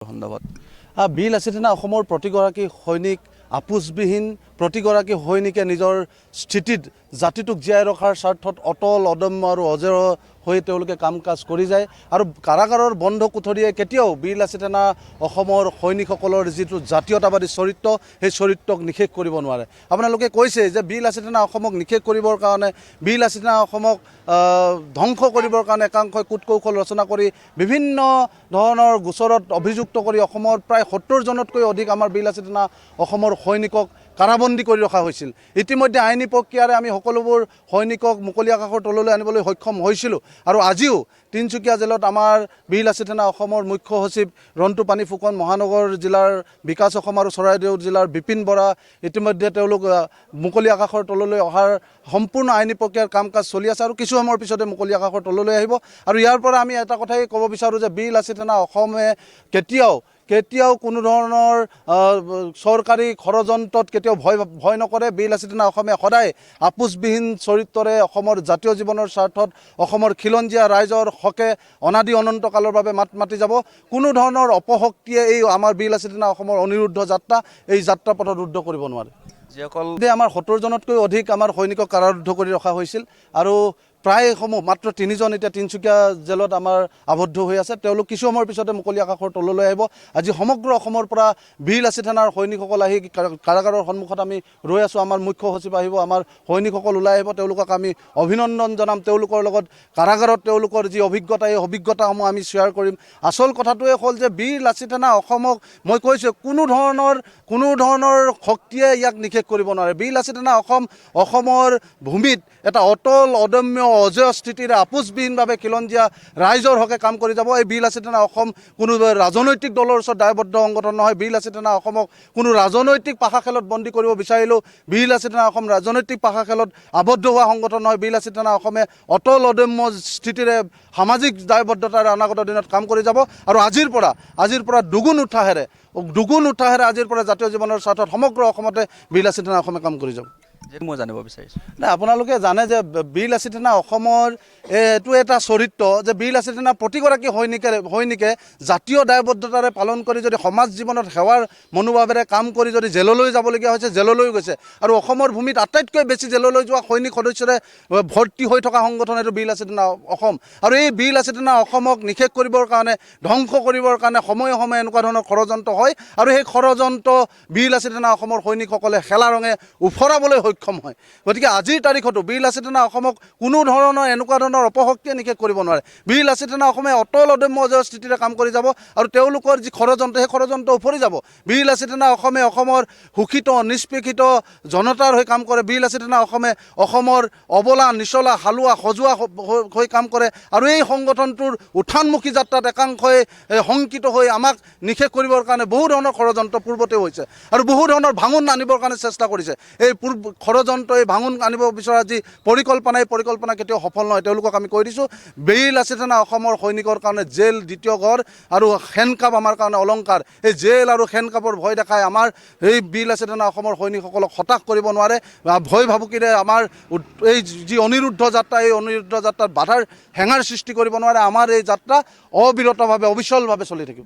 ধন্যবাদ। বীৰ লাচিত অসমৰ প্ৰতিগৰাকী সৈনিক আপোচবিহীন প্ৰতিগৰাকী সৈনিকে নিজৰ স্থিতিত জাতিটোক জীয়াই ৰখাৰ স্বাৰ্থত অটল অদম্য আৰু অজেয় হৈ তেওঁলোকে কাম কাজ কৰি যায় আৰু কাৰাগাৰৰ বন্ধ কোঠৰীয়ে কেতিয়াও বীৰ লাচিত অসমৰ সৈনিকসকলৰ যিটো জাতীয়তাবাদী চৰিত্ৰ সেই চৰিত্ৰক নিশেষ কৰিব নোৱাৰে। আপোনালোকে কৈছে যে বীৰ লাচিত অসমক নিশেষ কৰিবৰ কাৰণে বীৰ লাচিত অসমক ধ্বংস কৰিবৰ কাৰণে একাংশই কূটকৌশল ৰচনা কৰি বিভিন্ন ধৰণৰ গোচৰত অভিযুক্ত কৰি অসমৰ প্ৰায় ৭০জনতকৈ অধিক আমাৰ বীৰ লাচিত অসমৰ সৈনিকক কাৰাবন্দী কৰি ৰখা হৈছিল। ইতিমধ্যে আইনী প্ৰক্ৰিয়াৰে আমি সকলোবোৰ সৈনিকক মুকলি আকাশৰ তললৈ আনিবলৈ সক্ষম হৈছিলোঁ আৰু আজিও তিনিচুকীয়া জেলত আমাৰ বীৰ লাচিত অসমৰ মুখ্য সচিব ৰন্টু পানী ফুকন, মহানগৰ জিলাৰ বিকাশ অসম আৰু চৰাইদেউ জিলাৰ বিপিন বৰা ইতিমধ্যে তেওঁলোক মুকলি আকাশৰ তললৈ অহাৰ সম্পূৰ্ণ আইনী প্ৰক্ৰিয়াৰ কাম কাজ চলি আছে আৰু কিছু সময়ৰ পিছতে মুকলি আকাশৰ তললৈ আহিব। আৰু ইয়াৰ পৰা আমি এটা কথাই ক'ব বিচাৰোঁ যে বীৰ লাচিত অসমে কেতিয়াও কোনো ধৰণৰ চৰকাৰী ষড়যন্ত্ৰত কেতিয়াও ভয় নকৰে। বীৰ লাচিত অসমে সদায় আপোচবিহীন চৰিত্ৰৰে অসমৰ জাতীয় জীৱনৰ স্বাৰ্থত অসমৰ খিলঞ্জীয়া ৰাইজৰ হকে অনাদি অনন্ত কালৰ বাবে মাত মাতি যাব। কোনো ধৰণৰ অপশক্তিয়ে এই আমাৰ বীৰ লাচিত অসমৰ অনিৰুদ্ধ যাত্ৰা এই যাত্ৰা পথত ৰুদ্ধ কৰিব নোৱাৰে। যিসকল আমাৰ ৭০জনতকৈ অধিক আমাৰ সৈনিকক কাৰাৰুদ্ধ কৰি ৰখা হৈছিল আৰু প্ৰায়সমূহ মাত্ৰ ৩জন এতিয়া তিনিচুকীয়া জেলত আমাৰ আবদ্ধ হৈ আছে। তেওঁলোক কিছু সময়ৰ পিছতে মুকলি আকাশৰ তললৈ আহিব। আজি সমগ্ৰ অসমৰ পৰা বীৰ লাচিত সৈনিকসকল আহি কাৰাগাৰৰ সন্মুখত আমি ৰৈ আছোঁ। আমাৰ মুখ্য সচিব আহিব, আমাৰ সৈনিকসকল ওলাই আহিব, তেওঁলোকক আমি অভিনন্দন জনাম। তেওঁলোকৰ লগত কাৰাগাৰত তেওঁলোকৰ যি অভিজ্ঞতা এই অভিজ্ঞতাসমূহ আমি শ্বেয়াৰ কৰিম। আচল কথাটোৱে হ'ল যে বীৰ লাচিত অসমক মই কৈছোঁ কোনো ধৰণৰ শক্তিয়ে ইয়াক নিশেষ কৰিব নোৱাৰে। বীৰ লাচিত অসমৰ ভূমিত এটা অটল অদম্য অজেয় স্থিতিৰে আপোচবিহীনভাৱে খিলঞ্জীয়া ৰাইজৰ হকে কাম কৰি যাব। এই বীৰ লাচিত অসম কোনো ৰাজনৈতিক দলৰ ওচৰত দায়বদ্ধ সংগঠন নহয়। বীৰ লাচিত অসমক কোনো ৰাজনৈতিক পাশা খেলত বন্দী কৰিব বিচাৰিলেও বীৰ লাচিত অসম ৰাজনৈতিক পাশা খেলত আবদ্ধ হোৱা সংগঠন নহয়। বীৰ লাচিত অসমে অটল অদম্য স্থিতিৰে সামাজিক দায়বদ্ধতাৰে অনাগত দিনত কাম কৰি যাব আৰু আজিৰ পৰা দুগুণ উৎসাহেৰে আজিৰ পৰা জাতীয় জীৱনৰ স্বাৰ্থত সমগ্ৰ অসমতে বীৰ লাচিত অসমে কাম কৰি যাব। মই জানিব বিচাৰিছোঁ আপোনালোকে জানে যে বীৰ লাচিত অসমৰ এইটো এটা চৰিত্ৰ যে বীৰ লাচিত প্ৰতিগৰাকী সৈনিকে জাতীয় দায়বদ্ধতাৰে পালন কৰি যদি সমাজ জীৱনত সেৱাৰ মনোভাৱেৰে কাম কৰি যদি জেললৈ যাবলগীয়া হৈছে জেললৈ গৈছে আৰু অসমৰ ভূমিত আটাইতকৈ বেছি জেললৈ যোৱা সৈনিক সদস্যৰে ভৰ্তি হৈ থকা সংগঠন এইটো বীৰ লাচিত অসম। আৰু এই বীৰ লাচিত অসমক নিশেষ কৰিবৰ কাৰণে ধ্বংস কৰিবৰ কাৰণে সময়ে সময়ে এনেকুৱা ধৰণৰ ষড়যন্ত্ৰ হয় আৰু সেই ষড়যন্ত্ৰ বীৰ লাচিত অসমৰ সৈনিকসকলে খেলা ৰঙে উফৰাবলৈ সক্ষম হয়। গতিকে আজিৰ তাৰিখতো বীৰ লাচিত অসমক কোনো ধৰণৰ এনেকুৱা ধৰণৰ অপশক্তিয়ে নিশেষ কৰিব নোৱাৰে। বীৰ লাচিত অসমে অটল অদম্য অজেয় স্থিতিৰে কাম কৰি যাব আৰু তেওঁলোকৰ যি ষড়যন্ত্ৰ সেই ষড়যন্ত্ৰ উফৰি যাব। বীৰ লাচিত অসমে অসমৰ শোষিত নিষ্পেষিত জনতাৰ হৈ কাম কৰে। বীৰ লাচিত অসমে অসমৰ অবলা নিচলা হালোৱা সজোৱা হৈ কাম কৰে আৰু এই সংগঠনটোৰ উত্থানমুখী যাত্ৰাত একাংশই শংকিত হৈ আমাক নিশেষ কৰিবৰ কাৰণে বহু ধৰণৰ ষড়যন্ত্ৰ পূৰ্বতেও হৈছে আৰু বহু ধৰণৰ ভাঙোন আনিবৰ কাৰণে চেষ্টা কৰিছে। এই ষড়যন্ত্ৰ এই ভাঙোন আনিব বিচৰা যি পৰিকল্পনা কেতিয়াও সফল নহয়। তেওঁলোকক আমি কৈ দিছোঁ বীৰ লাচিত অসমৰ সৈনিকৰ কাৰণে জেল দ্বিতীয় ঘৰ আৰু হেণ্ডকাপ আমাৰ কাৰণে অলংকাৰ। এই জেল আৰু হেণ্ডকাপৰ ভয় দেখাই আমাৰ এই বীৰ লাচিত অসমৰ সৈনিকসকলক হতাশ কৰিব নোৱাৰে। ভয় ভাবুকিৰে আমাৰ এই যি অনিৰুদ্ধ যাত্ৰা এই অনিৰুদ্ধ যাত্ৰাত বাধাৰ হেঙাৰ সৃষ্টি কৰিব নোৱাৰে। আমাৰ এই যাত্ৰা অবিৰতভাৱে অবিচলভাৱে চলি থাকিব।